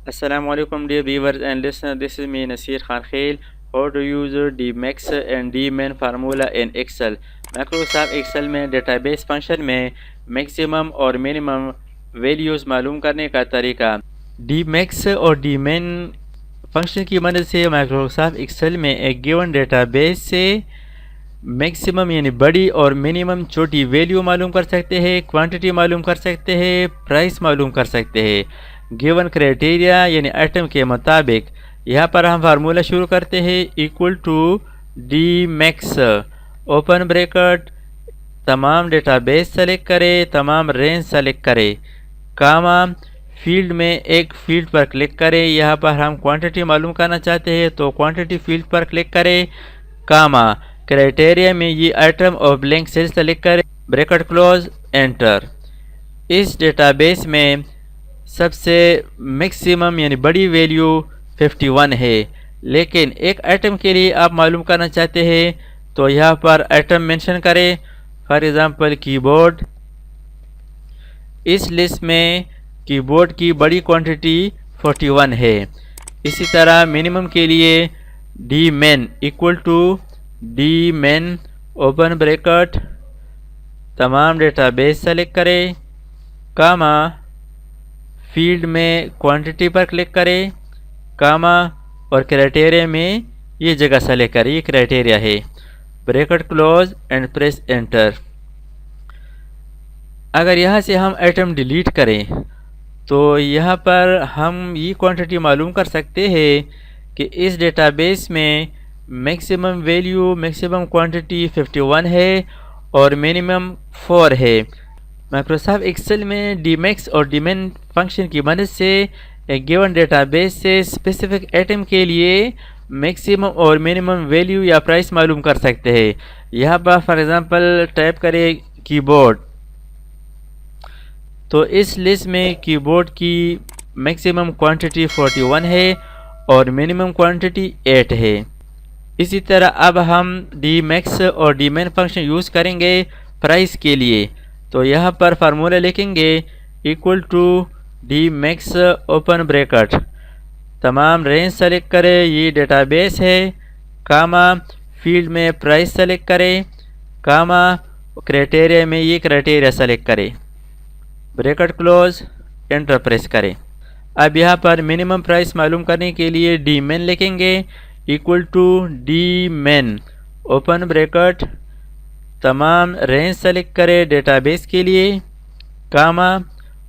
Assalamualaikum dear viewers and listeners, this is me Nasir Khan Khail. How to use dmax and dmin formula in Excel. Microsoft Excel में database function में maximum और minimum values मालूम करने का तरीका। dmax और dmin function की मदद से माइक्रोसॉफ्ट एक्सेल में एक गिवन डेटाबेस से मैक्सिमम यानी बड़ी और मिनिमम छोटी वैल्यू मालूम कर सकते हैं, क्वांटिटी मालूम कर सकते हैं, प्राइस मालूम कर सकते हैं गिवन क्राइटेरिया यानी आइटम के मुताबिक। यहाँ पर हम फार्मूला शुरू करते हैं equal to D max open bracket, तमाम डेटाबेस सेलेक्ट करें, तमाम रेंज सेलेक्ट करें, कामा फील्ड में एक फील्ड पर क्लिक करें। यहाँ पर हम क्वांटिटी मालूम करना चाहते हैं तो क्वांटिटी फील्ड पर क्लिक करें, कामा क्राइटेरिया में ये आइटम और ब्लैंक सेल सेलेक्ट करें, ब्रैकेट क्लोज, एंटर। इस डेटाबेस में सबसे मैक्सिमम यानी बड़ी वैल्यू 51 है, लेकिन एक आइटम के लिए आप मालूम करना चाहते हैं तो यहाँ पर आइटम मेंशन करें, फॉर एग्ज़ाम्पल कीबोर्ड। इस लिस्ट में कीबोर्ड की बड़ी क्वांटिटी 41 है। इसी तरह मिनिमम के लिए D min equal to D min open bracket, तमाम डेटाबेस सेलेक्ट करें, कामा फील्ड में क्वांटिटी पर क्लिक करें, कामा और क्राइटेरिया में ये जगह सेलेक्ट करें, ये क्राइटेरिया है, bracket close and press enter. अगर यहाँ से हम आइटम डिलीट करें तो यहाँ पर हम ये क्वांटिटी मालूम कर सकते हैं कि इस डेटाबेस में मैक्सिमम वैल्यू मैक्सिमम क्वांटिटी 51 है और मिनिमम 4 है। माइक्रोसॉफ्ट एक्सेल में dmax और dmin फंक्शन की मदद से एक गिवन डेटाबेस से स्पेसिफिक आइटम के लिए मैक्सिमम और मिनिमम वैल्यू या प्राइस मालूम कर सकते हैं। यहाँ पर फॉर एग्ज़ाम्पल टाइप करें कीबोर्ड, तो इस लिस्ट में कीबोर्ड की मैक्सिमम क्वांटिटी 41 है और मिनिमम क्वांटिटी 8 है। इसी तरह अब हम dmax और dmin फंक्शन यूज़ करेंगे प्राइस के लिए, तो यहाँ पर फार्मूला लिखेंगे equal to dmax open bracket, तमाम रेंज सेलेक्ट करें, ये डेटाबेस है, कामा फील्ड में प्राइस सेलेक्ट करें, कामा क्राइटेरिया में ये क्राइटेरिया सेलेक्ट करें, ब्रैकेट क्लोज, एंटर प्रेस करें। अब यहाँ पर मिनिमम प्राइस मालूम करने के लिए डी मेन लिखेंगे equal to D min open bracket, तमाम रेंज सेलेक्ट करें डेटाबेस के लिए, कामा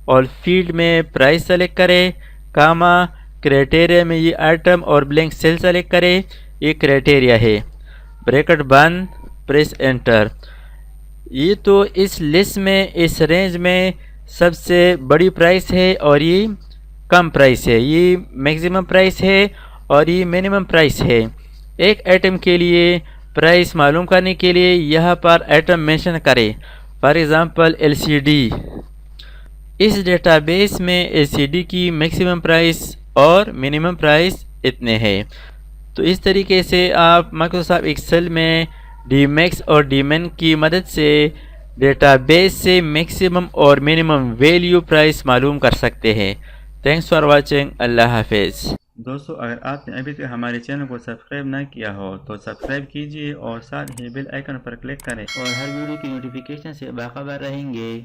और फील्ड में प्राइस सेलेक्ट करें, कामा क्राइटेरिया में ये आइटम और ब्लैंक सेल सेलेक्ट करें, ये क्राइटेरिया है, ब्रैकेट बंद, प्रेस एंटर। ये तो इस लिस्ट में इस रेंज में सबसे बड़ी प्राइस है और ये कम प्राइस है, ये मैक्सिमम प्राइस है और ये मिनिमम प्राइस है। एक आइटम के लिए प्राइस मालूम करने के लिए यहाँ पर आइटम मेंशन करें, फॉर एग्ज़ाम्पल एलसीडी। इस डेटाबेस में एलसीडी की मैक्सिमम प्राइस और मिनिमम प्राइस इतने हैं। तो इस तरीके से आप माइक्रोसॉफ्ट एक्सेल में dmax और dmin की मदद से डेटाबेस से मैक्सिमम और मिनिमम वैल्यू प्राइस मालूम कर सकते हैं। थैंक्स फॉर वाचिंग, अल्लाह हाफिज़। दोस्तों, अगर आपने अभी तक हमारे चैनल को सब्सक्राइब ना किया हो तो सब्सक्राइब कीजिए और साथ ही बेल आइकन पर क्लिक करें और हर वीडियो की नोटिफिकेशन से बाखबर रहेंगे।